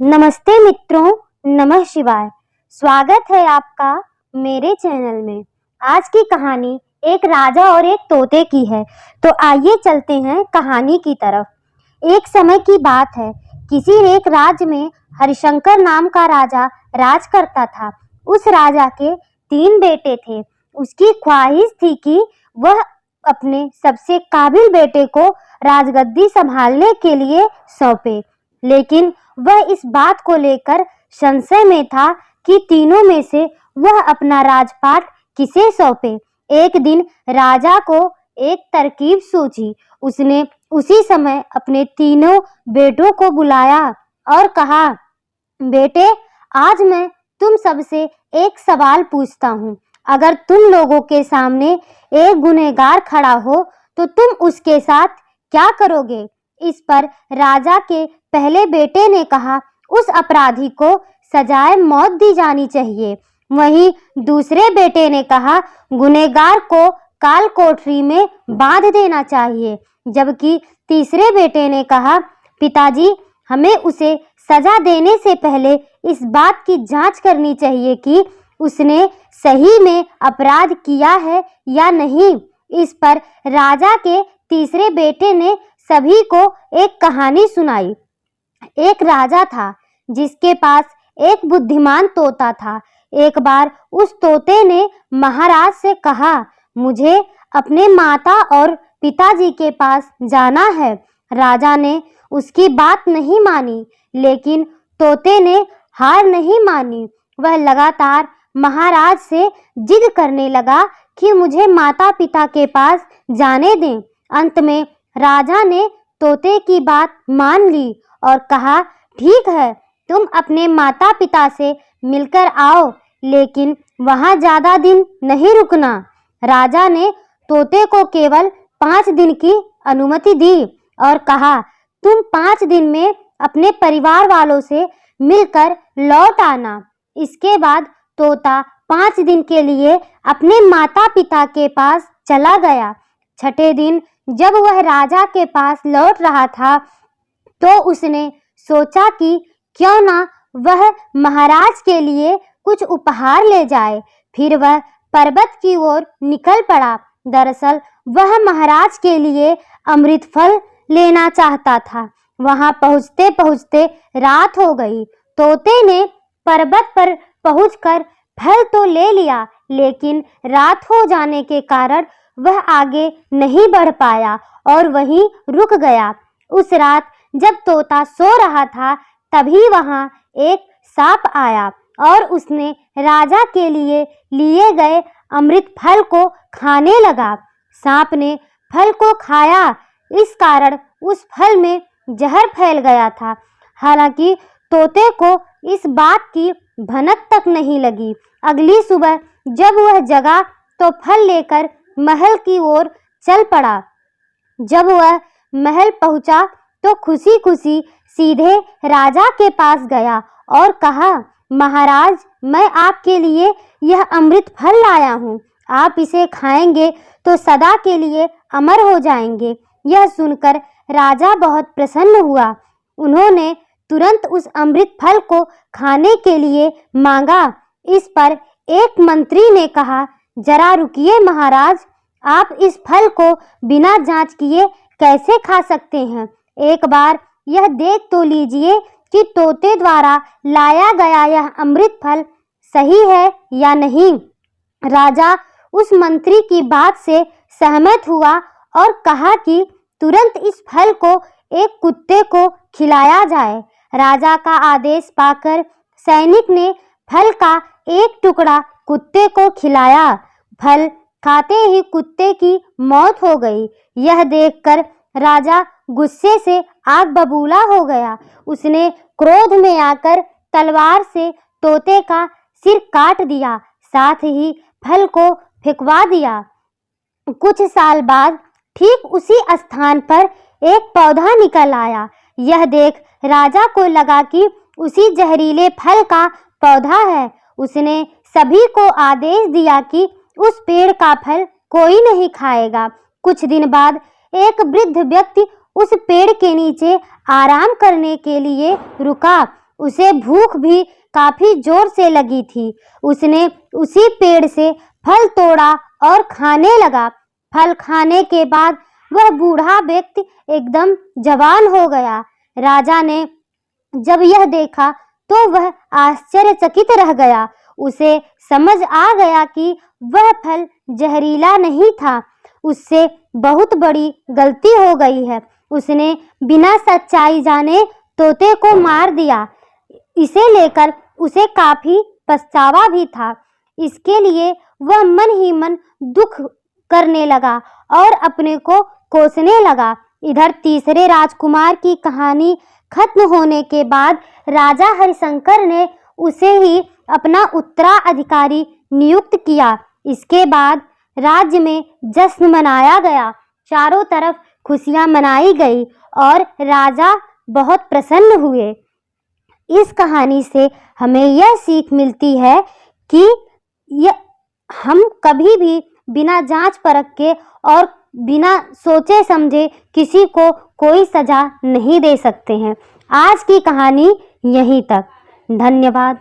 नमस्ते मित्रों, नमः शिवाय। स्वागत है आपका मेरे चैनल में। आज की कहानी एक राजा और एक तोते की है। तो आइए चलते हैं कहानी की तरफ। एक समय की बात है, किसी एक राज्य में हरिशंकर नाम का राजा राज करता था। उस राजा के 3 बेटे थे। उसकी ख्वाहिश थी कि वह अपने सबसे काबिल बेटे को राजगद्दी संभालने के लिए सौंपे, लेकिन वह इस बात को लेकर संशय में था कि तीनों में से वह अपना राजपाट किसे सौंपे। एक दिन राजा को एक तरकीब सूझी। उसने उसी समय अपने तीनों बेटों को बुलाया और कहा, बेटे, आज मैं तुम सबसे एक सवाल पूछता हूँ। अगर तुम लोगों के सामने एक गुनहगार खड़ा हो तो तुम उसके साथ क्या करोगे? इस पर राजा के पहले बेटे ने कहा, उस अपराधी को सजाए मौत दी जानी चाहिए। वहीं दूसरे बेटे ने कहा, गुनहगार को काल कोठरी में बांध देना चाहिए। जबकि तीसरे बेटे ने कहा, पिताजी, हमें उसे सजा देने से पहले इस बात की जांच करनी चाहिए कि उसने सही में अपराध किया है या नहीं। इस पर राजा के तीसरे बेटे ने सभी को एक कहानी सुनाई। एक राजा था जिसके पास एक बुद्धिमान तोता था। एक बार उस तोते ने महाराज से कहा, मुझे अपने माता और पिताजी के पास जाना है। राजा ने उसकी बात नहीं मानी, लेकिन तोते ने हार नहीं मानी। वह लगातार महाराज से जिद करने लगा कि मुझे माता पिता के पास जाने दें। अंत में राजा ने तोते की बात मान ली और कहा, ठीक है, तुम अपने माता पिता से मिलकर आओ, लेकिन वहां ज्यादा दिन नहीं रुकना। राजा ने तोते को केवल 5 दिन की अनुमति दी और कहा, तुम 5 दिन में अपने परिवार वालों से मिलकर लौट आना। इसके बाद तोता 5 दिन के लिए अपने माता पिता के पास चला गया। छठे दिन जब वह राजा के पास लौट रहा था तो उसने सोचा कि क्यों ना वह महाराज के लिए कुछ उपहार ले जाए। फिर वह पर्वत की ओर निकल पड़ा। दरअसल वह महाराज के लिए अमृत फल लेना चाहता था। वहां पहुंचते पहुंचते रात हो गई। तोते ने पर्वत पर पहुंचकर फल तो ले लिया, लेकिन रात हो जाने के कारण वह आगे नहीं बढ़ पाया और वहीं रुक गया। उस रात जब तोता सो रहा था, तभी वहां एक सांप आया और उसने राजा के लिए गए अमृत फल को खाने लगा। सांप ने फल को खाया, इस कारण उस फल में जहर फैल गया था। हालांकि तोते को इस बात की भनक तक नहीं लगी। अगली सुबह जब वह जगा तो फल लेकर महल की ओर चल पड़ा। जब वह महल पहुंचा तो खुशी खुशी सीधे राजा के पास गया और कहा, महाराज, मैं आपके लिए यह अमृत फल लाया हूँ। आप इसे खाएंगे तो सदा के लिए अमर हो जाएंगे। यह सुनकर राजा बहुत प्रसन्न हुआ। उन्होंने तुरंत उस अमृत फल को खाने के लिए मांगा। इस पर एक मंत्री ने कहा, जरा रुकिए महाराज, आप इस फल को बिना जांच किए कैसे खा सकते हैं? एक बार यह देख तो लीजिए कि तोते द्वारा लाया गया यह अमृत फल सही है या नहीं। राजा उस मंत्री की बात से सहमत हुआ और कहा कि तुरंत इस फल को एक कुत्ते को खिलाया जाए। राजा का आदेश पाकर सैनिक ने फल का एक टुकड़ा कुत्ते को खिलाया। फल खाते ही कुत्ते की मौत हो गई। यह देखकर राजा गुस्से से आग बबूला हो गया। उसने क्रोध में आकर तलवार से तोते का सिर काट दिया, साथ ही फल को फेंकवा दिया। कुछ साल बाद ठीक उसी स्थान पर एक पौधा निकल आया। यह देख राजा को लगा कि उसी जहरीले फल का पौधा है। उसने सभी को आदेश दिया कि उस पेड़ का फल कोई नहीं खाएगा। कुछ दिन बाद एक वृद्ध व्यक्ति उस पेड़ के नीचे आराम करने के लिए रुका। उसे भूख भी काफी जोर से लगी थी। उसने उसी पेड़ से फल तोड़ा और खाने लगा। फल खाने के बाद वह बूढ़ा व्यक्ति एकदम जवान हो गया। राजा ने जब यह देखा तो वह आश्चर्यचकित रह गया। उसे समझ आ गया कि वह फल जहरीला नहीं था। उससे बहुत बड़ी गलती हो गई है। उसने बिना सच्चाई जाने तोते को मार दिया। इसे लेकर उसे काफी पछतावा भी था। इसके लिए वह मन ही मन दुख करने लगा और अपने को कोसने लगा। इधर तीसरे राजकुमार की कहानी खत्म होने के बाद राजा हरिशंकर ने उसे ही अपना उत्तराधिकारी नियुक्त किया। इसके बाद राज्य में जश्न मनाया गया। चारों तरफ खुशियां मनाई गई और राजा बहुत प्रसन्न हुए। इस कहानी से हमें यह सीख मिलती है कि हम कभी भी बिना जांच परख के और बिना सोचे समझे किसी को कोई सजा नहीं दे सकते हैं। आज की कहानी यहीं तक। धन्यवाद।